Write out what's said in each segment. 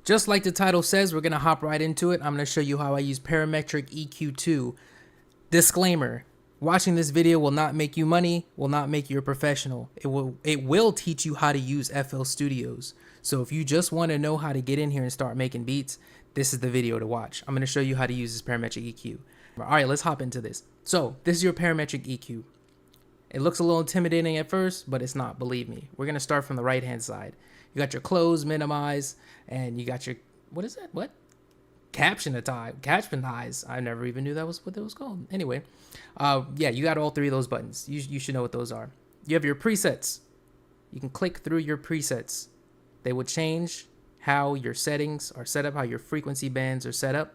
Just like the title says, we're going to hop right into it. I'm going to show you how I use Parametric EQ2. Disclaimer, watching this video will not make you money, will not make you a professional. It will teach you how to use FL Studios. So if you just want to know how to get in here and start making beats, this is the video to watch. I'm going to show you how to use this Parametric EQ. All right, let's hop into this. So this is your Parametric EQ. It looks a little intimidating at first, but it's not, believe me. We're going to start from the right-hand side. You got your close, minimize, and you got your, what is that? What? Captionize. I never even knew that was what it was called. Anyway, yeah, you got all three of those buttons. You should know what those are. You have your presets. You can click through your presets. They will change how your settings are set up, how your frequency bands are set up.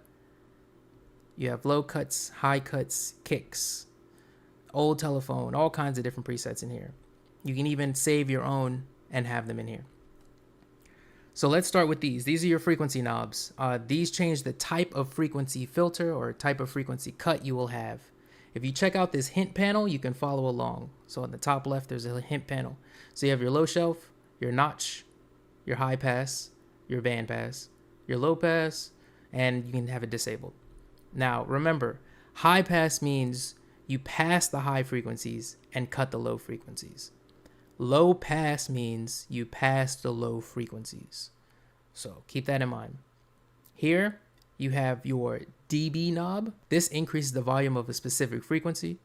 You have low cuts, high cuts, kicks, old telephone, all kinds of different presets in here. You can even save your own and have them in here. So let's start with these. These are your frequency knobs. These change the type of frequency filter or type of frequency cut you will have. If you check out this hint panel, you can follow along. So on the top left, there's a hint panel. So you have your low shelf, your notch, your high pass, your band pass, your low pass, and you can have it disabled. Now, remember, high pass means you pass the high frequencies and cut the low frequencies. Low pass means you pass the low frequencies. So keep that in mind. Here you have your dB knob. This increases the volume of a specific frequency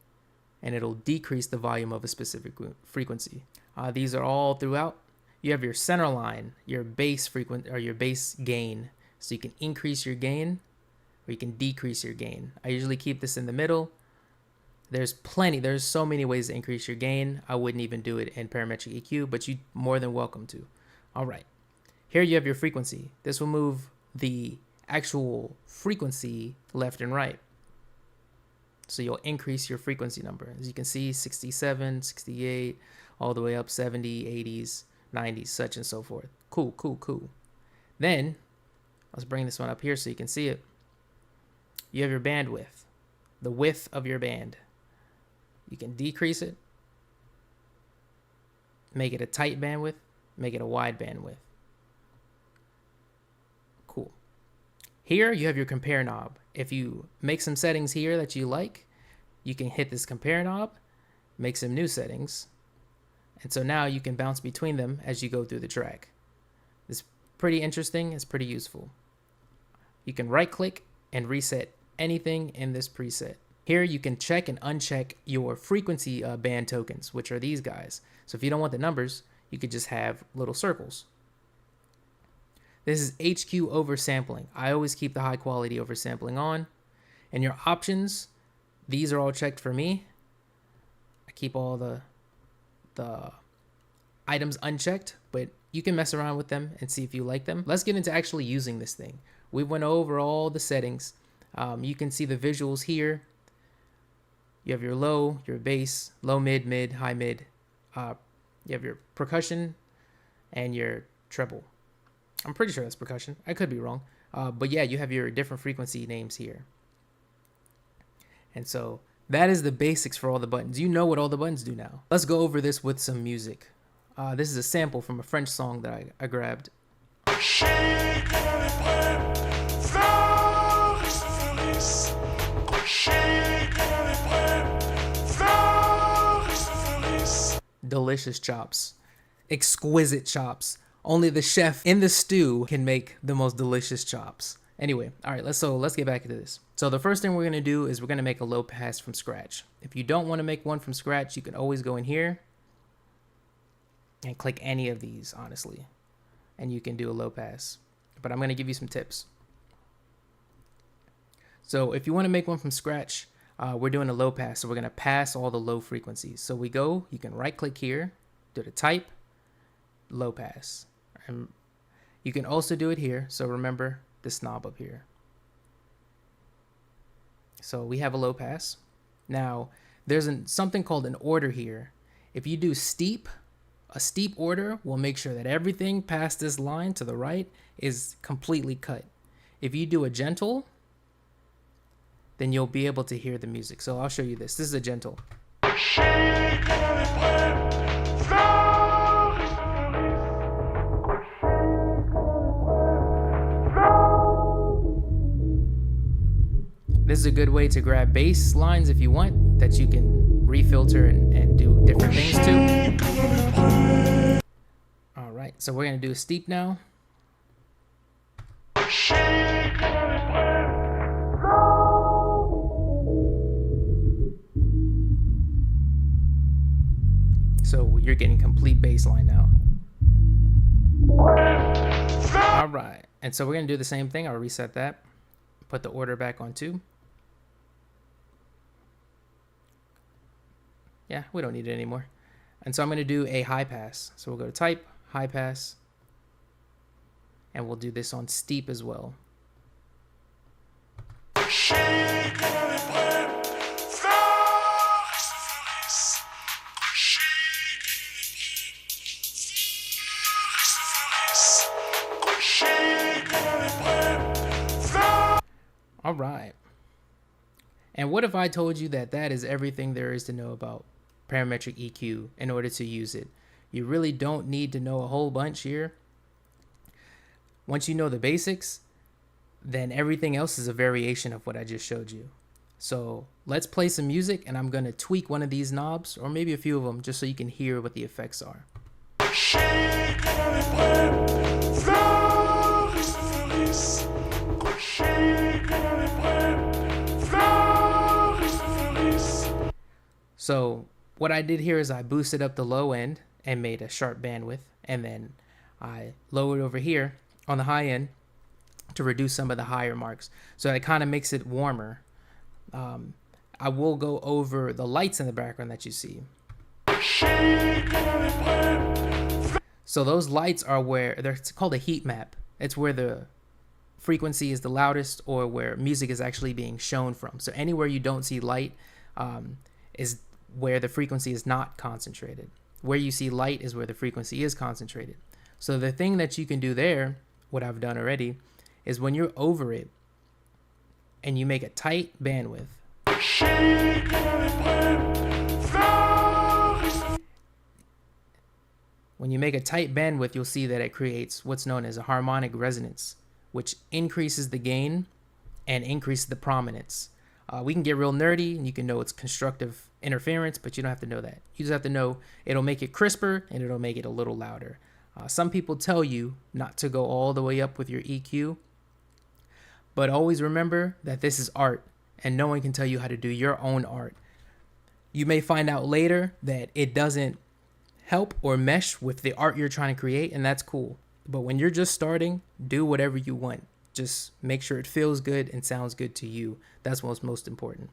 and it'll decrease the volume of a specific frequency. These are all throughout. You have your center line, your bass frequency or your bass gain. So you can increase your gain or you can decrease your gain. I usually keep this in the middle. There's so many ways to increase your gain. I wouldn't even do it in Parametric EQ, but you're more than welcome to. All right, here you have your frequency. This will move the actual frequency left and right. So you'll increase your frequency number. As you can see, 67, 68, all the way up 70, 80s, 90s, such and so forth. Cool, cool, cool. Then, let's bring this one up here so you can see it. You have your bandwidth, the width of your band. You can decrease it, make it a tight bandwidth, make it a wide bandwidth. Cool. Here you have your compare knob. If you make some settings here that you like, you can hit this compare knob, make some new settings, and so now you can bounce between them as you go through the track. It's pretty interesting, it's pretty useful. You can right click and reset anything in this preset. Here you can check and uncheck your frequency band tokens, which are these guys. So if you don't want the numbers, you could just have little circles. This is HQ oversampling. I always keep the high quality oversampling on. And your options, these are all checked for me. I keep all the items unchecked, but you can mess around with them and see if you like them. Let's get into actually using this thing. We went over all the settings. You can see the visuals here. You have your low, your bass, low mid, mid, high mid. You have your percussion and your treble. I'm pretty sure that's percussion. I could be wrong. But yeah, you have your different frequency names here. And so that is the basics for all the buttons. You know what all the buttons do now. Let's go over this with some music. This is a sample from a French song that I grabbed. Delicious chops, exquisite chops. Only the chef in the stew can make the most delicious chops. Anyway, all right, let's get back into this. So the first thing we're gonna do is we're gonna make a low pass from scratch. If you don't want to make one from scratch, you can always go in here and click any of these, honestly, and you can do a low pass. But I'm gonna give you some tips. So if you want to make one from scratch, we're doing a low pass, so we're going to pass all the low frequencies. So you can right click here, do the type, low pass. And you can also do it here, so remember this knob up here. So we have a low pass. Now there's something called an order here. If you do a steep order will make sure that everything past this line to the right is completely cut. If you do a gentle, then you'll be able to hear the music. So I'll show you this. This is a gentle. This is a good way to grab bass lines if you want, that you can refilter and do different things to. All right, so we're gonna do a steep now. So you're getting complete bass line now. All right, and so we're gonna do the same thing. I'll reset that, put the order back on 2. Yeah, we don't need it anymore. And so I'm gonna do a high pass. So we'll go to type, high pass, and we'll do this on steep as well. All right. And what if I told you that that is everything there is to know about parametric EQ in order to use it? You really don't need to know a whole bunch here. Once you know the basics, then everything else is a variation of what I just showed you. So let's play some music, and I'm going to tweak one of these knobs, or maybe a few of them, just so you can hear what the effects are. So what I did here is I boosted up the low end and made a sharp bandwidth, and then I lowered over here on the high end to reduce some of the higher marks. So it kind of makes it warmer. I will go over the lights in the background that you see. So those lights are where, it's called a heat map. It's where the frequency is the loudest, or where music is actually being shown from. So anywhere you don't see light is where the frequency is not concentrated. Where you see light is where the frequency is concentrated. So the thing that you can do there, what I've done already, is when you're over it and you make a tight bandwidth, when you make a tight bandwidth, you'll see that it creates what's known as a harmonic resonance, which increases the gain and increases the prominence. We can get real nerdy, and you can know it's constructive interference, but you don't have to know that. You just have to know it'll make it crisper and it'll make it a little louder. Some people tell you not to go all the way up with your EQ, but always remember that this is art, and no one can tell you how to do your own art. You may find out later that it doesn't help or mesh with the art you're trying to create, and that's cool. But when you're just starting, do whatever you want. Just make sure it feels good and sounds good to you. That's what's most important.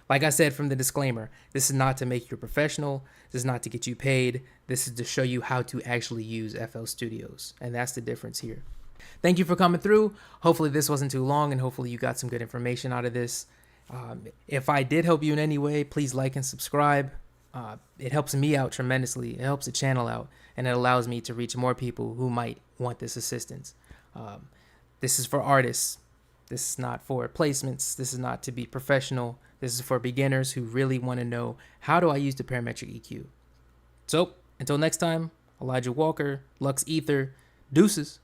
Like I said from the disclaimer, this is not to make you a professional. This is not to get you paid. This is to show you how to actually use FL Studios. And that's the difference here. Thank you for coming through. Hopefully this wasn't too long, and hopefully you got some good information out of this. If I did help you in any way, please like and subscribe. It helps me out tremendously. It helps the channel out, and it allows me to reach more people who might want this assistance. This is for artists. This is not for placements. This is not to be professional. This is for beginners who really want to know, how do I use the parametric EQ? So until next time, Elijah Walker, Lux Ether, deuces.